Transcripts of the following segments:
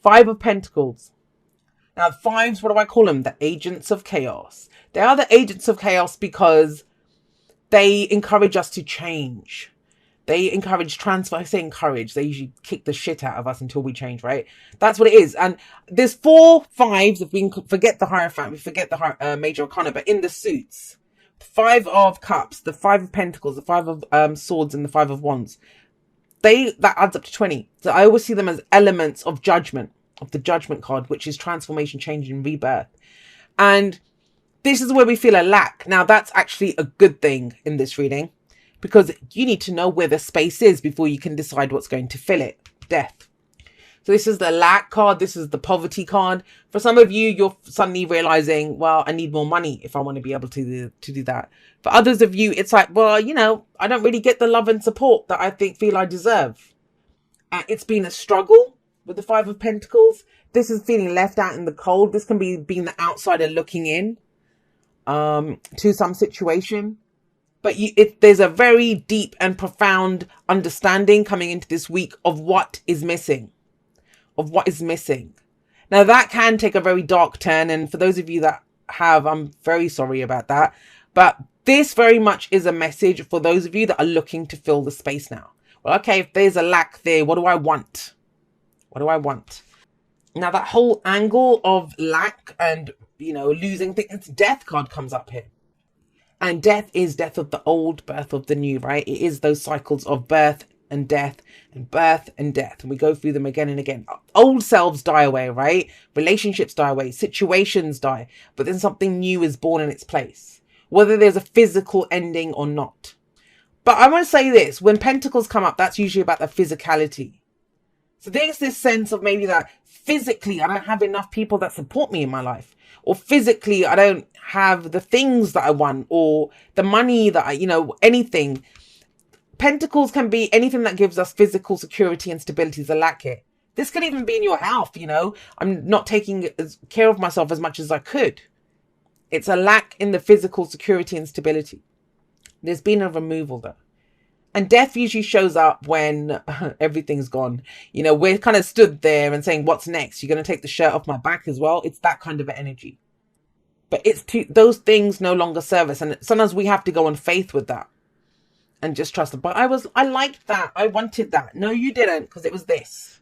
Five of Pentacles. Now, fives, what do I call them? The agents of chaos. They are the agents of chaos because they encourage us to change. They encourage transfer. I say encourage. They usually kick the shit out of us until we change, right? That's what it is. And there's 4 fives. If we can forget the Hierophant, we forget the major arcana, but in the suits, 5 of Cups, the 5 of Pentacles, the 5 of Swords, and the 5 of Wands. That adds up to 20. So I always see them as elements of judgment, of the Judgment card, which is transformation, change, and rebirth. And this is where we feel a lack. Now, that's actually a good thing in this reading, because you need to know where the space is before you can decide what's going to fill it. Death. So this is the lack card. This is the poverty card. For some of you, you're suddenly realizing, well, I need more money if I want to be able to do that. For others of you, it's like, well, you know, I don't really get the love and support that I feel I deserve. It's been a struggle with the 5 of Pentacles. This is feeling left out in the cold. This can be being the outsider looking in to some situation. But there's a very deep and profound understanding coming into this week of what is missing. Now, that can take a very dark turn. And for those of you that have, I'm very sorry about that. But this very much is a message for those of you that are looking to fill the space now. Well, okay, if there's a lack there, what do I want? What do I want? Now, that whole angle of lack and, you know, losing things, death card comes up here. And death is death of the old, birth of the new, right? It is those cycles of birth and death and birth and death. And we go through them again and again. Old selves die away, right? Relationships die away. Situations die. But then something new is born in its place. Whether there's a physical ending or not. But I want to say this. When Pentacles come up, that's usually about the physicality. So there's this sense of maybe that physically I don't have enough people that support me in my life. Or physically, I don't have the things that I want, or the money that anything. Pentacles can be anything that gives us physical security and stability is a lack here. This could even be in your health, I'm not taking care of myself as much as I could. It's a lack in the physical security and stability. There's been a removal though. And death usually shows up when everything's gone. We're kind of stood there and saying, what's next? You're going to take the shirt off my back as well. It's that kind of energy. But those things no longer serve us. And sometimes we have to go on faith with that and just trust them. But I liked that. I wanted that. No, you didn't, because it was this.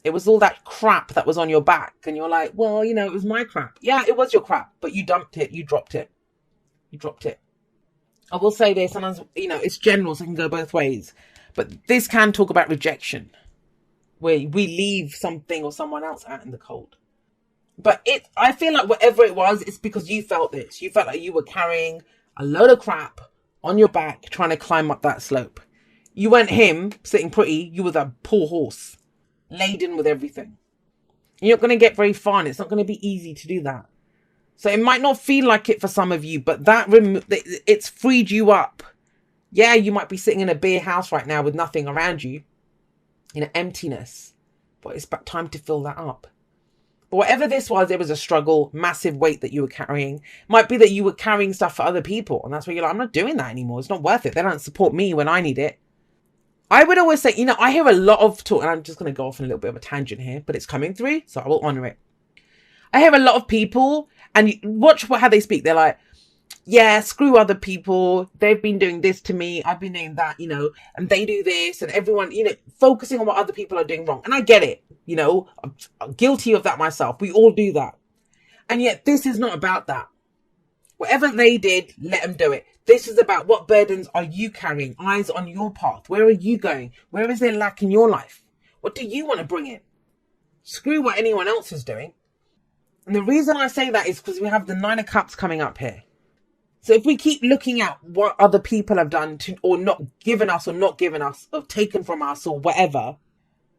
It was all that crap that was on your back. And you're like, well, it was my crap. Yeah, it was your crap. But you dumped it. You dropped it. I will say this, sometimes, it's general, so it can go both ways. But this can talk about rejection, where we leave something or someone else out in the cold. But I feel like whatever it was, it's because you felt this. You felt like you were carrying a load of crap on your back, trying to climb up that slope. You weren't him, sitting pretty. You were that poor horse, laden with everything. You're not going to get very far, and it's not going to be easy to do that. So it might not feel like it for some of you, but it's freed you up. Yeah, you might be sitting in a bare house right now with nothing around you, emptiness. But it's about time to fill that up. But whatever this was, it was a struggle, massive weight that you were carrying. Might be that you were carrying stuff for other people, and that's where you're like, I'm not doing that anymore. It's not worth it. They don't support me when I need it. I would always say, I hear a lot of talk, and I'm just going to go off on a little bit of a tangent here, but it's coming through, so I will honor it. I hear a lot of people, and watch how they speak. They're like, yeah, screw other people. They've been doing this to me. I've been doing that, and they do this, and everyone, focusing on what other people are doing wrong. And I get it, I'm guilty of that myself. We all do that. And yet this is not about that. Whatever they did, let them do it. This is about what burdens are you carrying? Eyes on your path. Where are you going? Where is there lack in your life? What do you want to bring in? Screw what anyone else is doing. And the reason I say that is because we have the 9 of Cups coming up here. So if we keep looking at what other people have done or not given us or taken from us or whatever,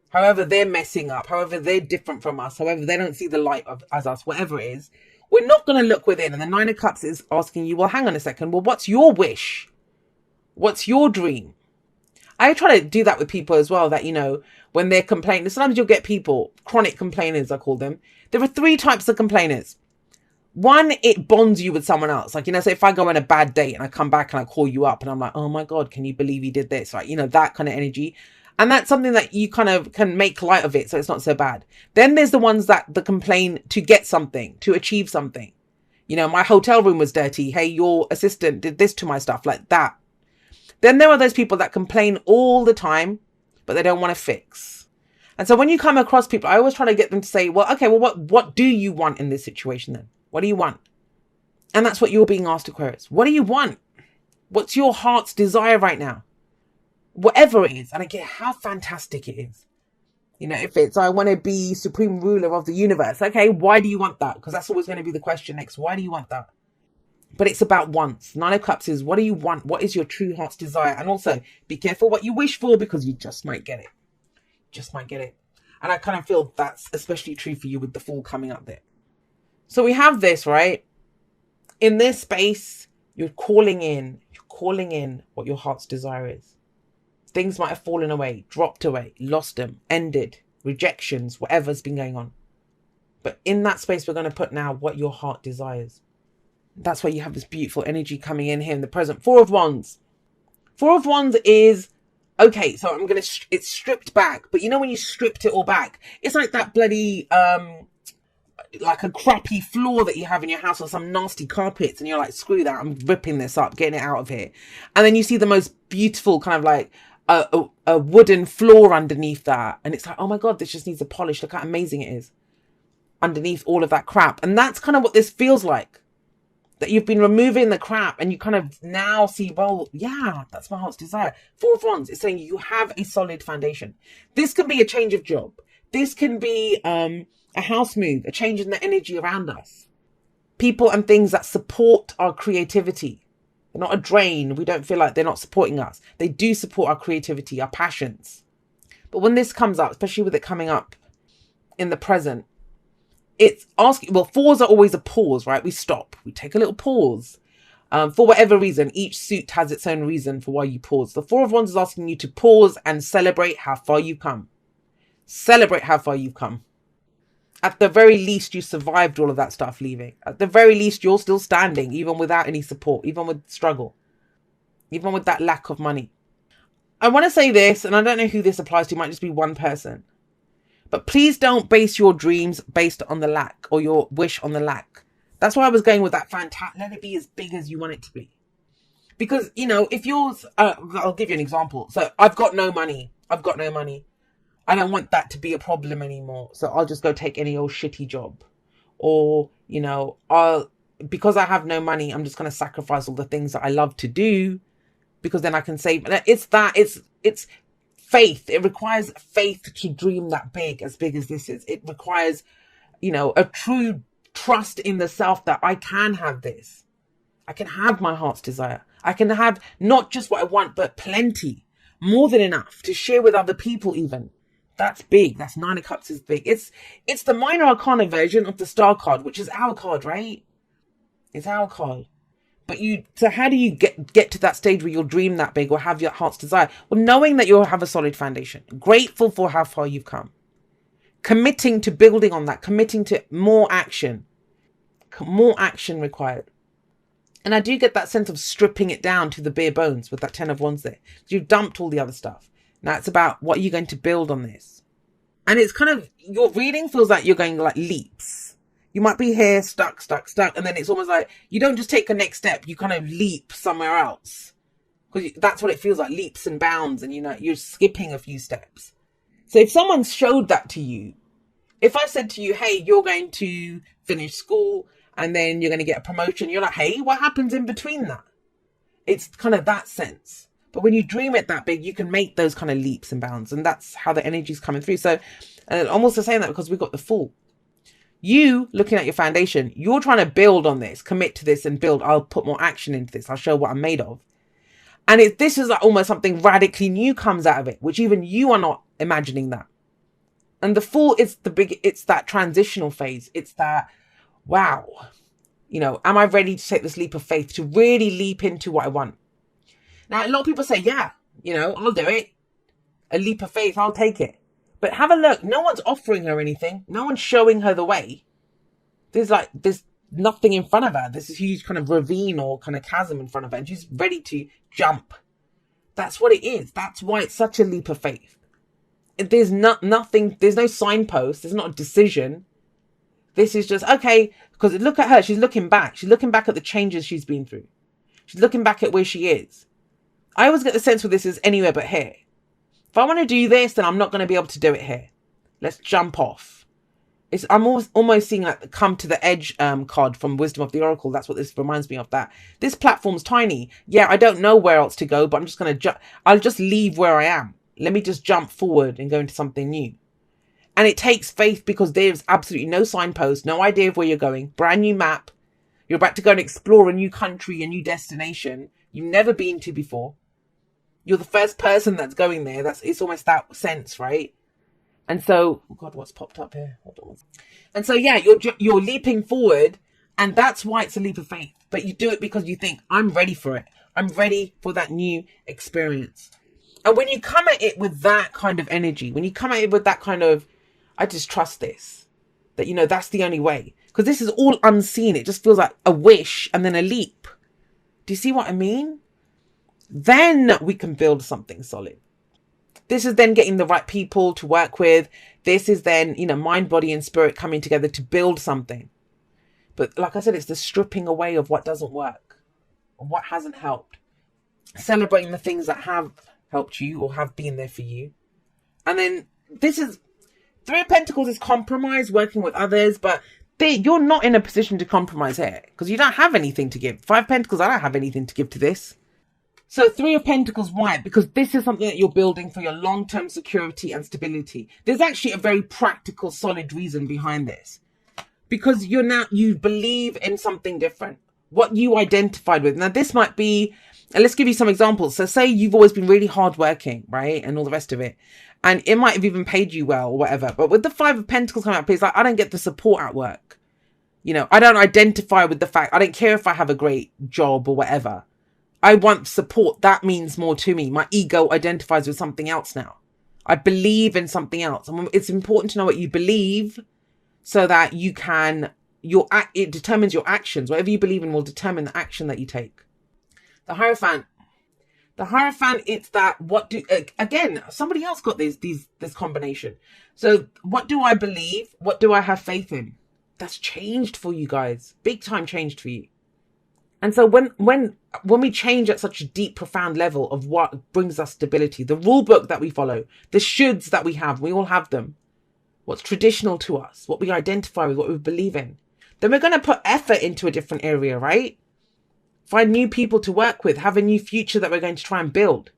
however they're messing up, however they're different from us, however they don't see the light as us, whatever it is, we're not going to look within. And the 9 of Cups is asking you, well, hang on a second. Well, what's your wish? What's your dream? I try to do that with people as well, that, when they're complaining, sometimes you'll get people, chronic complainers, I call them. There are 3 types of complainers. One, it bonds you with someone else. Like, say if I go on a bad date and I come back and I call you up and I'm like, oh my God, can you believe you did this? Like, that kind of energy. And that's something that you kind of can make light of it, so it's not so bad. Then there's the ones that complain to get something, to achieve something. You know, my hotel room was dirty. Hey, your assistant did this to my stuff, like that. Then there are those people that complain all the time, but they don't want to fix. And so when you come across people, I always try to get them to say, well, okay, well, what do you want in this situation then? What do you want? And that's what you're being asked, Aquarius. What do you want? What's your heart's desire right now? Whatever it is, I don't care how fantastic it is. You know, if it's, I want to be supreme ruler of the universe. Okay, why do you want that? Because that's always going to be the question next. Why do you want that? But it's about wants. Nine of Cups is, what do you want? What is your true heart's desire? And also, be careful what you wish for, because you just might get it. Just might get it. And I kind of feel that's especially true for you with the Fool coming up there. So we have this, right? In this space, you're calling in what your heart's desire is. Things might have fallen away, dropped away, lost them, ended, rejections, whatever's been going on. But in that space, we're going to put now what your heart desires. That's why you have this beautiful energy coming in here in the present. Four of Wands. Four of Wands is, okay, so it's stripped back. But you know when you stripped it all back, it's like that bloody, like a crappy floor that you have in your house or some nasty carpets. And you're like, screw that, I'm ripping this up, getting it out of here. And then you see the most beautiful kind of like, a wooden floor underneath that, and it's like, oh my god, this just needs a polish. Look how amazing it is underneath all of that crap. And that's kind of what this feels like, that you've been removing the crap and you kind of now see, well, yeah, that's my heart's desire. Four of Wands is saying you have a solid foundation. This can be a change of job, this can be a house move, a change in the energy around us, people and things that support our creativity. They're not a drain. We don't feel like they're not supporting us. They do support our creativity, our passions. But when this comes up, especially with it coming up in the present, it's asking, well, fours are always a pause, right? We stop. We take a little pause. For whatever reason, each suit has its own reason for why you pause. The Four of Wands is asking you to pause and celebrate how far you've come. Celebrate how far you've come. At the very least, you survived all of that stuff leaving. At the very least, you're still standing, even without any support, even with struggle, even with that lack of money. I want to say this, and I don't know who this applies to. It might just be one person. But please don't base your dreams based on the lack, or your wish on the lack. That's why I was going with that fantastic. Let it be as big as you want it to be. Because, you know, if yours, I'll give you an example. So I've got no money. I don't want that to be a problem anymore. So I'll just go take any old shitty job. Or, you know, because I have no money, I'm just going to sacrifice all the things that I love to do, because then I can save. It's faith. It requires faith to dream that big as this is. It requires, you know, a true trust in the self that I can have this. I can have my heart's desire. I can have not just what I want, but plenty, more than enough to share with other people even. That's big. That's Nine of Cups is big. It's the minor arcana version of the Star card, which is our card, right? It's our card. But so how do you get to that stage where you'll dream that big or have your heart's desire? Well, knowing that you'll have a solid foundation, grateful for how far you've come, committing to building on that, committing to more action required. And I do get that sense of stripping it down to the bare bones with that 10 of Wands there. You've dumped all the other stuff. Now it's about what are you going to build on this? And it's kind of, your reading feels like you're going like leaps. You might be here stuck. And then it's almost like you don't just take a next step. You kind of leap somewhere else. Because that's what it feels like, leaps and bounds. And, you know, you're skipping a few steps. So if someone showed that to you, if I said to you, hey, you're going to finish school and then you're going to get a promotion, you're like, hey, what happens in between that? It's kind of that sense. But when you dream it that big, you can make those kind of leaps and bounds. And that's how the energy's coming through. So I'm also saying that because we've got the Fool. You looking at your foundation, you're trying to build on this, commit to this and build. I'll put more action into this. I'll show what I'm made of. And this is like almost something radically new comes out of it, which even you are not imagining that. And the Fool is it's that transitional phase. It's that, wow, you know, am I ready to take this leap of faith to really leap into what I want? Now, a lot of people say, yeah, you know, I'll do it. A leap of faith, I'll take it. But have a look. No one's offering her anything. No one's showing her the way. There's nothing in front of her. There's this huge kind of ravine or kind of chasm in front of her. And she's ready to jump. That's what it is. That's why it's such a leap of faith. there's nothing, there's no signpost, there's not a decision. This is just, okay, because look at her, she's looking back. She's looking back at the changes she's been through. She's looking back at where she is. I always get the sense with this is anywhere but here. If I want to do this, then I'm not going to be able to do it here. Let's jump off. I'm almost seeing like the come to the edge card from Wisdom of the Oracle. That's what this reminds me of. That this platform's tiny. Yeah, I don't know where else to go, but I'm just going to I'll just leave where I am. Let me just jump forward and go into something new. And it takes faith because there's absolutely no signpost, no idea of where you're going. Brand new map. You're about to go and explore a new country, a new destination you've never been to before. You're the first person that's going there. It's almost that sense, right? And so, oh God, what's popped up here? Hold on. And so, yeah, you're leaping forward, and that's why it's a leap of faith. But you do it because you think, I'm ready for it. I'm ready for that new experience. And when you come at it with that kind of energy, when you come at it with that kind of, I just trust this, that, that's the only way. Because this is all unseen. It just feels like a wish and then a leap. Do you see what I mean? Then we can build something solid. This is then getting the right people to work with. This is then, mind, body and spirit coming together to build something. But like I said, it's the stripping away of what doesn't work, or what hasn't helped. Celebrating the things that have helped you or have been there for you. And then this is, Three of Pentacles is compromise, working with others, but you're not in a position to compromise here because you don't have anything to give. Five of Pentacles, I don't have anything to give to this. So Three of Pentacles, why? Because this is something that you're building for your long-term security and stability. There's actually a very practical, solid reason behind this. Because you believe in something different. What you identified with. Now this might be, and let's give you some examples. So say you've always been really hardworking, right? And all the rest of it. And it might have even paid you well or whatever. But with the Five of Pentacles coming up, it's like, I don't get the support at work. I don't identify with the fact, I don't care if I have a great job or whatever. I want support. That means more to me. My ego identifies with something else now. I believe in something else. And it's important to know what you believe so that you can, it determines your actions. Whatever you believe in will determine the action that you take. The Hierophant. The Hierophant, it's that, again, somebody else got this combination. So what do I believe? What do I have faith in? That's changed for you guys. Big time changed for you. And so when we change at such a deep, profound level of what brings us stability, the rule book that we follow, the shoulds that we have, we all have them. What's traditional to us, what we identify with, what we believe in. Then we're going to put effort into a different area, right? Find new people to work with, have a new future that we're going to try and build.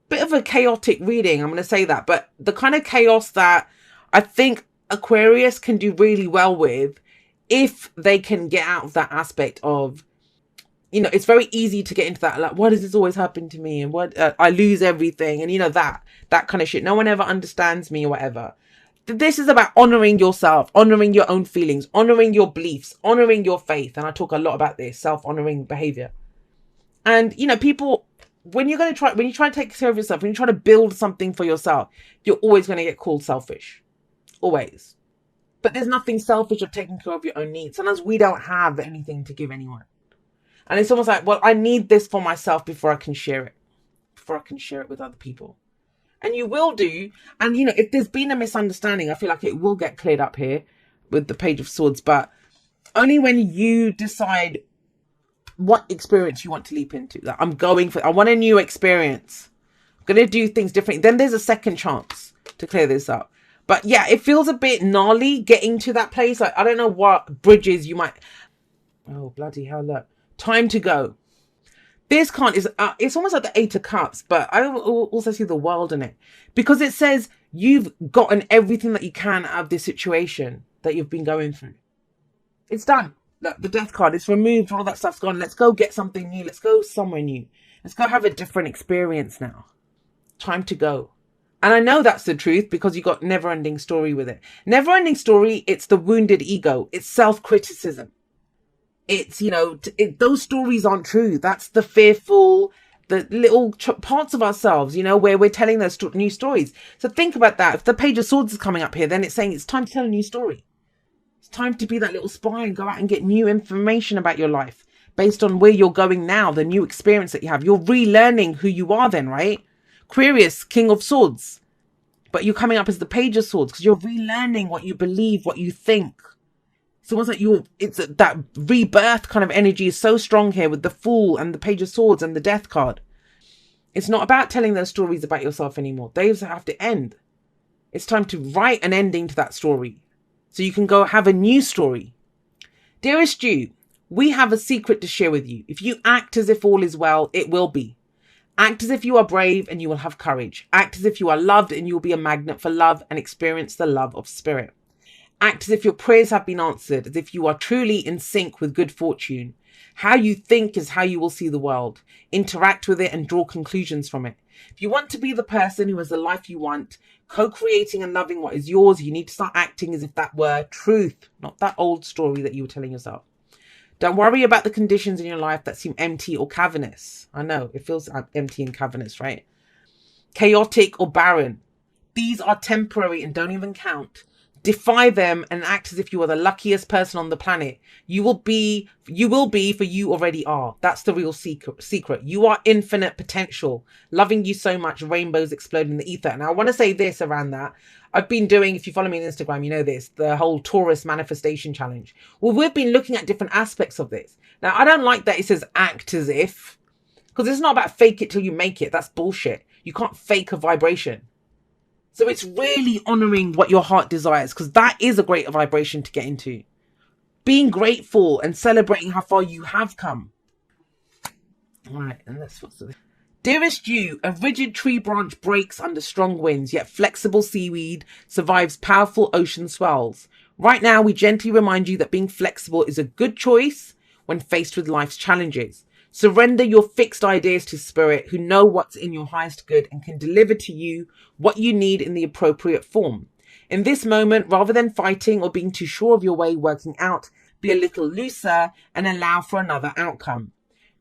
Bit of a chaotic reading, I'm going to say that. But the kind of chaos that I think Aquarius can do really well with, if they can get out of that aspect of, it's very easy to get into that, like, why does this always happen to me? And what I lose everything. And that kind of shit. No one ever understands me or whatever. This is about honoring yourself, honoring your own feelings, honoring your beliefs, honoring your faith. And I talk a lot about this, self-honoring behavior. And, people, when you try to take care of yourself, when you try to build something for yourself, you're always going to get called selfish. Always. But there's nothing selfish of taking care of your own needs. Sometimes we don't have anything to give anyone. And it's almost like, well, I need this for myself before I can share it. Before I can share it with other people. And you will do. And, if there's been a misunderstanding, I feel like it will get cleared up here with the Page of Swords. But only when you decide what experience you want to leap into. Like, I want a new experience. I'm going to do things differently. Then there's a second chance to clear this up. But yeah, it feels a bit gnarly getting to that place. Like, I don't know what bridges you might... Oh, bloody hell, look. Time to go. This card is, it's almost like the Eight of Cups, but I also see the world in it. Because it says you've gotten everything that you can out of this situation that you've been going through. It's done. The Death card, it's removed, all that stuff's gone. Let's go get something new. Let's go somewhere new. Let's go have a different experience now. Time to go. And I know that's the truth because you got Never-Ending Story with it. Never-Ending Story, it's the wounded ego. It's self-criticism. It's, those stories aren't true. That's the fearful, the little parts of ourselves, where we're telling those new stories. So think about that. If the Page of Swords is coming up here, then it's saying it's time to tell a new story. It's time to be that little spy and go out and get new information about your life based on where you're going now, the new experience that you have. You're relearning who you are then, right? Aquarius, King of Swords. But you're coming up as the Page of Swords because you're relearning what you believe, what you think. So once that rebirth kind of energy is so strong here with the Fool and the Page of Swords and the Death card. It's not about telling those stories about yourself anymore. They have to end. It's time to write an ending to that story so you can go have a new story. Dearest you, we have a secret to share with you. If you act as if all is well, it will be. Act as if you are brave and you will have courage. Act as if you are loved and you will be a magnet for love and experience the love of spirit. Act as if your prayers have been answered, as if you are truly in sync with good fortune. How you think is how you will see the world. Interact with it and draw conclusions from it. If you want to be the person who has the life you want, co-creating and loving what is yours, you need to start acting as if that were truth, not that old story that you were telling yourself. Don't worry about the conditions in your life that seem empty or cavernous. I know, it feels empty and cavernous, right? Chaotic or barren. These are temporary and don't even count. Defy them and act as if you are the luckiest person on the planet. You will be, for you already are. That's the real secret. You are infinite potential. Loving you so much, rainbows explode in the ether. And I want to say this around that. I've been doing, if you follow me on Instagram, you know this, the whole Taurus manifestation challenge. Well, we've been looking at different aspects of this. Now, I don't like that it says act as if, because it's not about fake it till you make it. That's bullshit. You can't fake a vibration. So it's really honoring what your heart desires, because that is a great vibration to get into. Being grateful and celebrating how far you have come. All right, and that's what's this. Dearest you, a rigid tree branch breaks under strong winds, yet flexible seaweed survives powerful ocean swells. Right now, we gently remind you that being flexible is a good choice when faced with life's challenges. Surrender your fixed ideas to spirit, who know what's in your highest good and can deliver to you what you need in the appropriate form. In this moment, rather than fighting or being too sure of your way working out, be a little looser and allow for another outcome.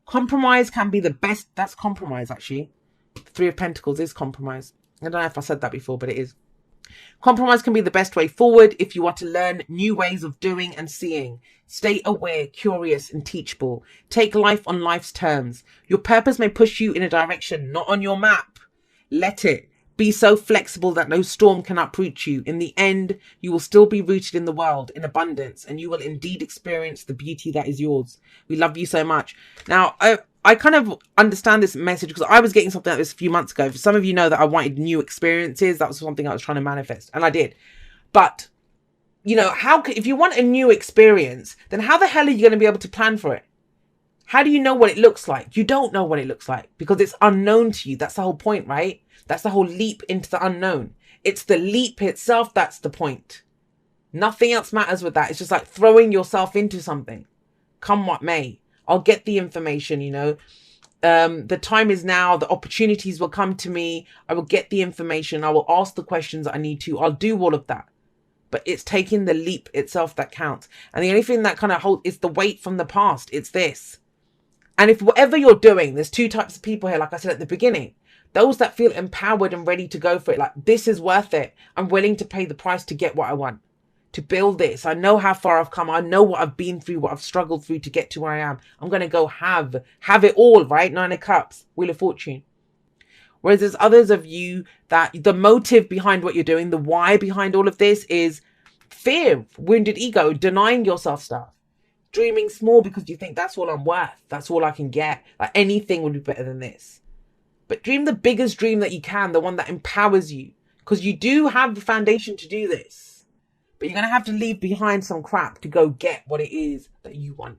Compromise can be the best. That's compromise, actually. Three of Pentacles is compromise. I don't know if I said that before, but it is. Compromise can be the best way forward if you want to learn new ways of doing and seeing. Stay aware, curious, and teachable. Take life on life's terms. Your purpose may push you in a direction not on your map. Let it. Be so flexible that no storm can uproot you. In the end, you will still be rooted in the world, in abundance, and you will indeed experience the beauty that is yours. We love you so much. Now, I kind of understand this message because I was getting something like this a few months ago. For some of you know that I wanted new experiences. That was something I was trying to manifest, and I did. But, you know, if you want a new experience, then how the hell are you going to be able to plan for it? How do you know what it looks like? You don't know what it looks like because it's unknown to you. That's the whole point, right? That's the whole leap into the unknown. It's the leap itself that's the point. Nothing else matters with that. It's just like throwing yourself into something. Come what may. I'll get the information, you know. The time is now. The opportunities will come to me. I will get the information. I will ask the questions that I need to. I'll do all of that. But it's taking the leap itself that counts. And the only thing that kind of holds is the weight from the past. It's this. And if whatever you're doing, there's two types of people here, like I said at the beginning. Those that feel empowered and ready to go for it. Like, this is worth it. I'm willing to pay the price to get what I want. To build this. I know how far I've come. I know what I've been through, what I've struggled through to get to where I am. I'm going to go have it all, right? 9 of Cups, Wheel of Fortune. Whereas there's others of you that the motive behind what you're doing, the why behind all of this is fear, wounded ego, denying yourself stuff. Dreaming small because you think that's all I'm worth. That's all I can get. Like, anything would be better than this. But dream the biggest dream that you can, the one that empowers you. Because you do have the foundation to do this. But you're going to have to leave behind some crap to go get what it is that you want.